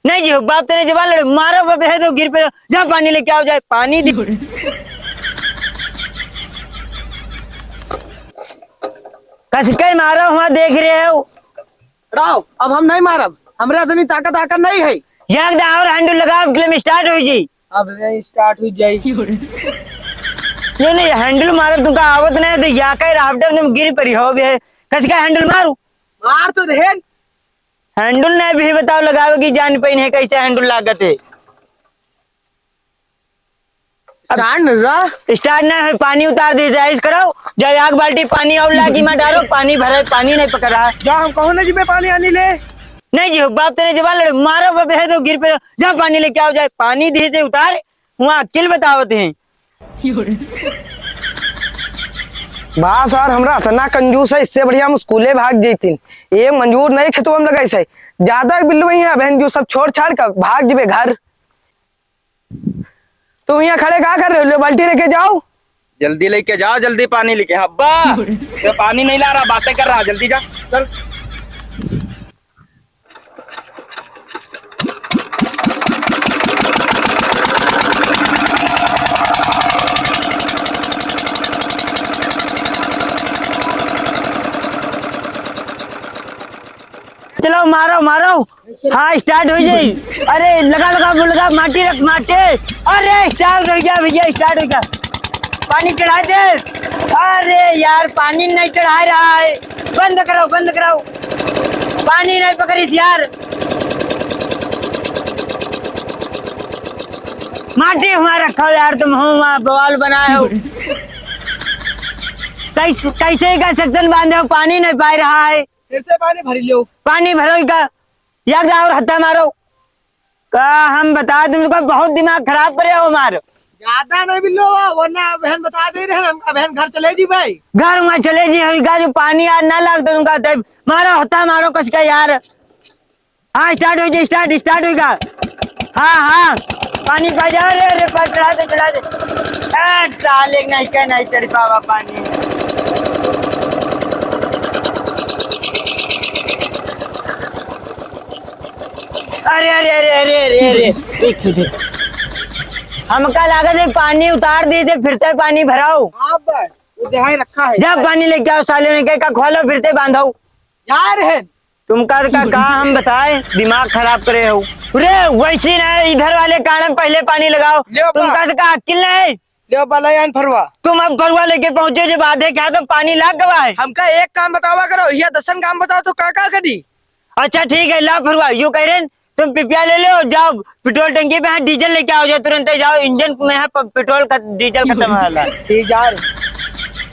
नहीं जी बाप तेरे जवान लड़े मारो बाप है तो गिर पे जा पानी लेके आओ जाए पानी दी कस के मारो वहां देख रहे हो राव अब हम नहीं मारब हमरे इतनी ताकत आकर नहीं है। एक दा और हैंडल लगाओ फिल्म स्टार्ट हो जी अब नहीं स्टार्ट हो जाई। नहीं हैंडल मारो तुमका आवत नहीं तो या कह राफ्टर तुम गिर पड़ी हो बे कस का हैंडल मारू मार तो रहे हैंडल नहीं भी बताओ लगाओ की जान पाई है कैसे हैंडल लागत है स्टार्ट रहा स्टार्ट ना है पानी उतार दे जाए कराओ जब आग बाल्टी पानी और लागी में डालो पानी भरे पानी नहीं पकड़ रहा जा हम कहो ना जी मैं पानी आनी ले नहीं जी बाप तेरे जवान लड़े मारो बाप है तो गिर पे जा पानी लेके आओ जाए पानी दे से उतार वहाँ अकेले बतावत हैं बा सर हमरा इतना कंजूस है इससे बढ़िया हम स्कूले भाग जैतीन ये मंजूर नहीं खेतों में लगाई से ज्यादा बिल्लू है बहन जो सब छोड़ छाड़ कर भाग जबे घर तुम यहाँ खड़े क्या कर रहे हो बाल्टी लेके जाओ जल्दी लेके जाओ जल्दी पानी लेके अब्बा तो पानी नहीं ला रहा बातें कर रहा जल्दी जा चल चलो मारो मारो हाँ स्टार्ट हो जाए अरे लगा लगा वो लगा माटी रख माटी अरे स्टार्ट हो गया भैया स्टार्ट हो गया पानी चढ़ा दे अरे यार पानी नहीं चढ़ा रहा है बंद कराओ पानी नहीं पकड़ी थी यार माटी हमारा रखा यार तुम हो वहाँ बवाल बनाए हो कैसे का सेक्शन बांधे हो पानी नहीं पा रहा है फिर से पानी भरी लो पानी भरो का यार और हत्था मारो का हम बता तुमको बहुत दिमाग खराब करे हो मारो ज्यादा नहीं बिल्लो वरना बहन बता दे रहे हैं हमका बहन घर चले जी भाई घर में चले जी होगा जो पानी यार ना लगता तुमका मारो हत्था मारो कस का यार हाँ स्टार्ट हो जाए स्टार्ट होगा हाँ पानी पा जाओ रे चढ़ा दे साले नहीं चढ़ पावा पानी अरे हमका लागत है पानी उतार दी थे फिरते पानी भराओ रखा है जब पानी लेके आओ साले ने कहा खोलो फिरते बांधो यार है तुमका का हम बताए दिमाग खराब करे हो रे वैसी ना इधर वाले कारण पहले पानी लगाओ तुमका का अकिल नहीं ले बलायान फरवा तुम अब फरवा लेके पहुंचे जब आधे क्या तो पानी लाग गवा है हमका एक काम बतावा करो यह 10 काम बताओ तो का करी अच्छा ठीक है ला फरवा यू कह रहे तुम पिपिया ले लो जाओ पेट्रोल टंकी पे है डीजल लेके आओ जाओ तुरंत जाओ इंजन में है पेट्रोल का डीजल खत्म है ठीक यार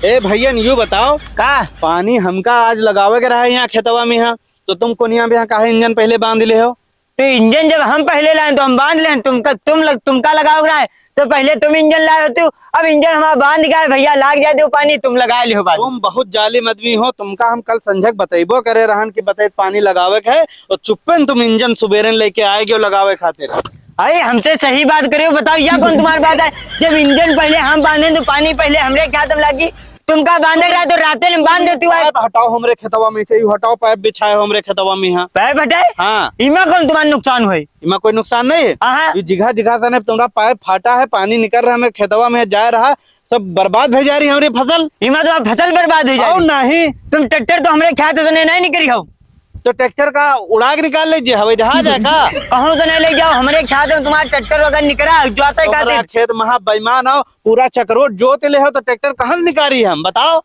ए भैया यूँ बताओ का पानी हमका आज लगावे के रहा है यहाँ खेतवा में यहाँ तो तुम कोनिया में काहे इंजन पहले बांध ले हो तो इंजन जब हम पहले लाए तो हम बांध लें तुमका लगाओ रहा है तो पहले तुम इंजन लाए होते अब इंजन हमारा बांध गया भैया लाग जाए दो पानी तुम लगा ले हो तुम बहुत जालिम आदमी हो तुमका हम कल संझक बतेबो करे रहन कि बते पानी लगावे के है और चुप्पन तुम इंजन सुबेरन लेके आएगे लगावे खातिर अरे हमसे सही बात करे हो बताओ यह कौन तुम्हारी बात है जब इंजन पहले हम बांधे तो पानी पहले हमरे क्या तुम लगी तुमका बांधे रहा तो रात में बांध देती हो हटाओ हमरे खेतवा में से हटाओ पाइप बिछाए हमरे खेतवा में यहाँ पैप हटाए हाँ इमा कौन तुम्हारा नुकसान हुए इमा कोई नुकसान नहीं है हाँ जिघा था तुम्हारा पाइप फाटा है पानी निकल रहा है खेतवा में जा रहा सब बर्बाद भेज जा रही हमारी फसल इमा तो फसल बर्बाद हो जाए नहीं तुम ट्रैक्टर तो हमारे खेत से नहीं निकली हो तो ट्रैक्टर का उड़ा के निकाल लीजिए हवाई जहाज है का कहूँ तो नहीं ले जाओ हमारे खेत में तुम्हारा ट्रैक्टर वगैरह निकला जोते तुम्हारा खेत महा बेईमान हो पूरा चक्रोट जोत ले हो तो ट्रैक्टर कहाँ से निकाली हम बताओ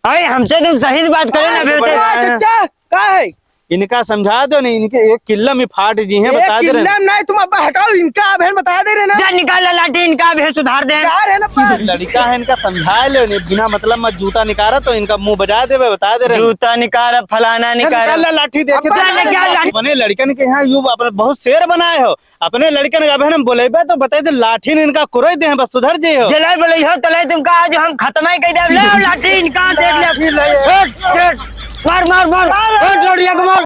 अरे हमसे तुम सही बात करो ना बेटे चाचा का है इनका समझा दो नहीं इनके एक किल्ला में फाट जी है बता दे रहे नहीं तुम अब हटाओ इनका बहन बता दे रहे ना जा निकाल लाठी इनका भी सुधार दे यार है ना लड़का है इनका समझा लो नहीं बिना मतलब मत जूता निकाला तो इनका मुंह बजा दे बता दे रहे जूता निकाल फलाना निकाल लाठी देखे अपने लड़कन के यहाँ यू अपने बहुत शेर बनाए हो अपने लड़कन का बहन बोलेबे तो बताए दे लाठी ने इनका कुरोई दे बस सुधर जे हो जलाई बोले हो तले तुमका आज हम खत्म ही कर दे ले लाठी इनका देख ले मार मार मार लड़िया को मार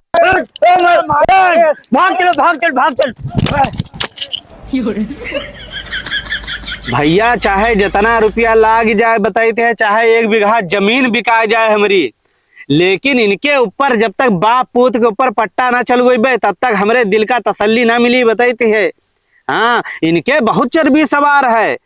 भाग चल भैया चाहे जितना रुपया लाग जाए बताते हैं चाहे 1 बीघा जमीन बिका जाए हमारी लेकिन इनके ऊपर जब तक बाप पूत के ऊपर पट्टा ना चलवेबे तब तक हमरे दिल का तसल्ली ना मिली, बताइते है। हाँ, इनके बहुत चर्बी सवार है।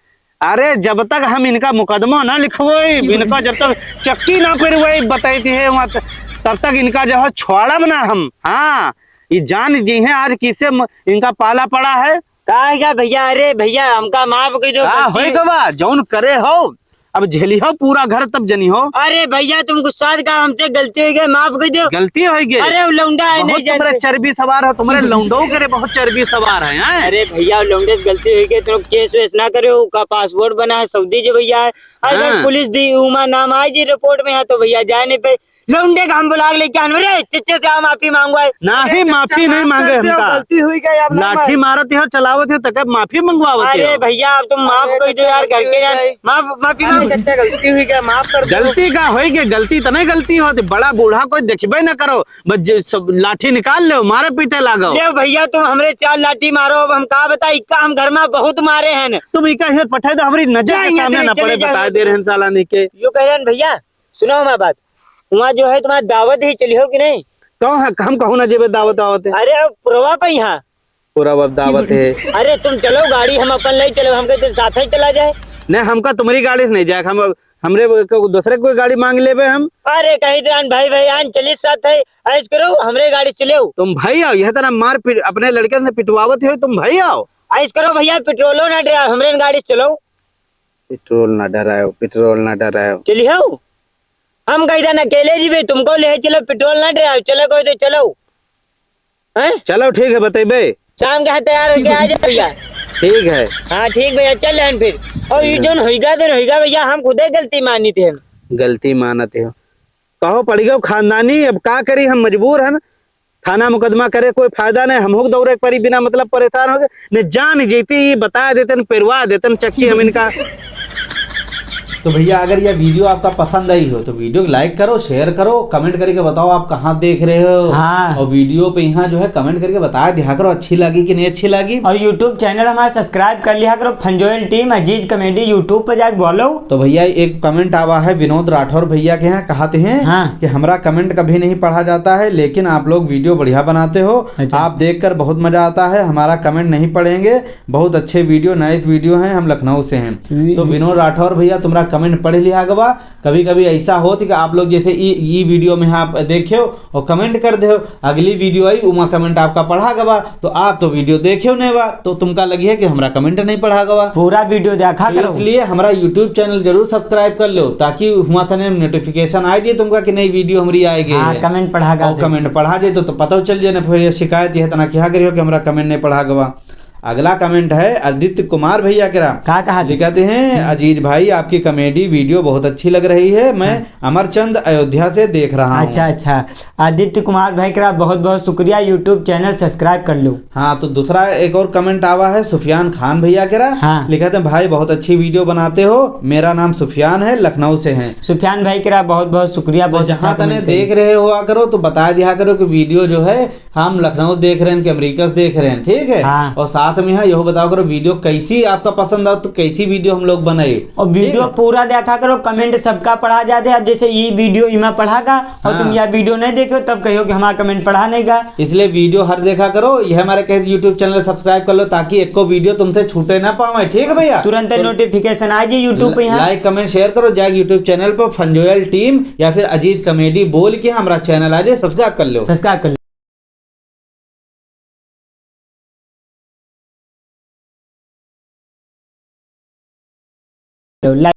अरे जब तक हम इनका मुकदमा ना लिखवाई, इनका जब तक चक्की ना पिरवाई, बताइती है वहां तब तक इनका जो है छोड़ा बना हम। हाँ, ये जान जी है आज किसे इनका पाला पड़ा है। का है क्या भैया? अरे भैया हमका माफ कर दो। होई गवा जौन करे हो, अब झेली हो पूरा घर तब जनी हो। अरे भैया तुम गुस्सा का, हमसे गलती हो गई, माफ कर दो। गलती हो गई। अरे वो लौंडा है, नहीं तुम्हारे जानते। चर्बी सवार हो, तुम्हारे लौंडों के बहुत चर्बी सवार है। हैं? अरे भैया लौंडे से गलती हो गई, तुम केस वेस ना करो। का पासपोर्ट बना है सऊदी जो भैया है। अगर हाँ। पुलिस दी उमा नाम आई जी रिपोर्ट में है तो भैया जाने पे लौंडे का हम बुला के लेके आने। अरे चिच्चे से हम माफी मांगवाए। ना ही माफी नहीं मांगे हमका। गलती हुई गई आप लाठी मारत हो, चलावत हो, तक माफी मंगवावत अरे हो। भैया अब तुम माफ कर दो यार, घर के यार। माफी मांग। चाचा गलती हुई गई, माफ कर दो। गलती का होई के गलती तो नहीं गलती होती, बड़ा बूढ़ा कोई देखबे ना करो, बस सब लाठी निकाल लो, मारे पीटे लागो। ले भैया तुम हमरे 4 लाठी मारो, अब हम का बताई का हम घर में बहुत मारे हैं। तुम इका हित पठाए तो हमारी नजर के नहीं, सामने नहीं, ना चले पड़े, जाओ। बता दे रहे हैं साला नहीं के। यो कह रहे हैं भैया, सुनो हमारी बात। वहाँ जो है तुम्हारी दावत ही चली हो कि नहीं? कौन है हम कहूँ ना जेबे दावत आवत है, अरे अब प्रवा पे यहाँ। पूरा अब दावत है। अरे तुम चलो गाड़ी, हम अपन ले चलो, हम कहते साथ ही चला जाए। नहीं हमका तुम्हारी गाड़ी से नहीं जाए, हम हमरे दूसरे कोई गाड़ी मांग लेबे हम। अरे कहीं तरह भाई भाई आन चलिए साथ है, ऐस करो हमरे गाड़ी चले। तुम भाई आओ, यह तरह मार पीट अपने लड़के से पिटवावत हो, तुम भाई आओ। ऐस करो भैया, पेट्रोलो ना डराओ, हमरे गाड़ी से चलो। पेट्रोल ना डरायो, पेट्रोल ना डरायो। चलिए हो, हम कहीं तरह अकेले जी तुमको ले चलो, पेट्रोल ना डराओ, चलो कोई तो चलो। हैं? चलो ठीक है, बतेबे शाम के तैयार होके आ जाओ भैया। ठीक है। हाँ ठीक भैया, चल रहे हैं फिर। और ये जो होगा तो होगा भैया, हम खुद ही गलती मानी थी। हम गलती मानते हो, कहो पड़ गयो खानदानी, अब का करी, हम मजबूर है ना। थाना मुकदमा करे कोई फायदा नहीं, हम हुक दौड़े परी, बिना मतलब परेशान हो गए। ने जान जीती बता देते, पेरवा देते चक्की हम इनका। तो भैया अगर यह वीडियो आपका पसंद आई हो तो वीडियो को लाइक करो, शेयर करो, कमेंट करके बताओ आप कहाँ देख रहे हो। हाँ। और वीडियो पे यहाँ जो है कमेंट करके बताया दिया करो अच्छी लगी कि नहीं अच्छी लगी। और YouTube चैनल हमारा सब्सक्राइब कर लिया करो, फंजोयल टीम अजीज कॉमेडी YouTube पे जाके बोलो। तो भैया एक कमेंट आवा है विनोद राठौर भैया के यहाँ, कहते हैं हाँ। कि हमारा कमेंट कभी नहीं पढ़ा जाता है, लेकिन आप लोग वीडियो बढ़िया बनाते हो। अच्छा। आप देखकर बहुत मजा आता है, हमारा कमेंट नहीं पढ़ेंगे, बहुत अच्छे वीडियो, नाइस वीडियो हैं, हम लखनऊ से हैं। तो विनोद राठौर भैया तुम्हारा कमेंट पढ़ लिया गवा। कभी कभी ऐसा हो कि आप लोग जैसे ई वीडियो में आप देखे हो और कमेंट कर दे हो, अगली वीडियो आई उमा कमेंट आपका पढ़ा गवा, तो आप तो वीडियो देखे नहीं बा, तो तुमका लगी है कि हमारा कमेंट नहीं पढ़ा गवा। पूरा वीडियो देखा करो। इसलिए हमारा यूट्यूब चैनल जरूर सब्सक्राइब कर लो, ताकि हुआ सने नोटिफिकेशन आ जाए तुमका कि नई वीडियो हमारी आएगी। हाँ, कमेंट पढ़ा गवा। कमेंट पढ़ा जाए तो पता चल जाए ना, फिर शिकायत यह तना क्या करियो कि हमारा कमेंट नहीं पढ़ा गवा। अगला कमेंट है आदित्य कुमार भैया के राम, क्या कहा? लिखते हैं अजीज भाई आपकी कॉमेडी वीडियो बहुत अच्छी लग रही है, मैं अमरचंद अयोध्या से देख रहा हूँ। अच्छा अच्छा, आदित्य कुमार भाई का बहुत बहुत शुक्रिया, यूट्यूब चैनल सब्सक्राइब कर लो। हाँ, तो दूसरा एक और कमेंट आवा है सुफियान खान भैया के राम। हाँ। लिखते हैं भाई बहुत अच्छी वीडियो बनाते हो, मेरा नाम सुफियान है, लखनऊ से हैं। सुफियान भाई का बहुत बहुत शुक्रिया। तो बहुत जहाँ अच्छा तने comment देख रहे हुआ करो तो बता दिया करो कि वीडियो जो है हम लखनऊ देख रहे हैं कि अमेरिका से देख रहे हैं, ठीक है। हाँ। और साथ में यह बताओ करो वीडियो कैसी आपका पसंद आओ तो कैसी वीडियो हम लोग बनाए, और वीडियो पूरा देखा करो, कमेंट सबका पढ़ा जाते। अब जैसे ये वीडियो इमा पढ़ा का और हाँ। तुम यह वीडियो नहीं देखो तब कहो कि हमारा कमेंट पढ़ा नहीं का। इसलिए वीडियो हर देखा करो। यह हमारे कहे यूट्यूब चैनल सब्सक्राइब कर लो ताकि एक को वीडियो तुमसे छूटे ना पावे, ठीक है भैया। तुरंत नोटिफिकेशन आ जाए यूट्यूब पे। यहाँ लाइक कमेंट शेयर करो, जाए यूट्यूब चैनल पर फंजोयल टीम या फिर अजीज कॉमेडी बोल के हमारा चैनल आ जाए, सब्सक्राइब कर लो। सब्सक्राइब कर लो।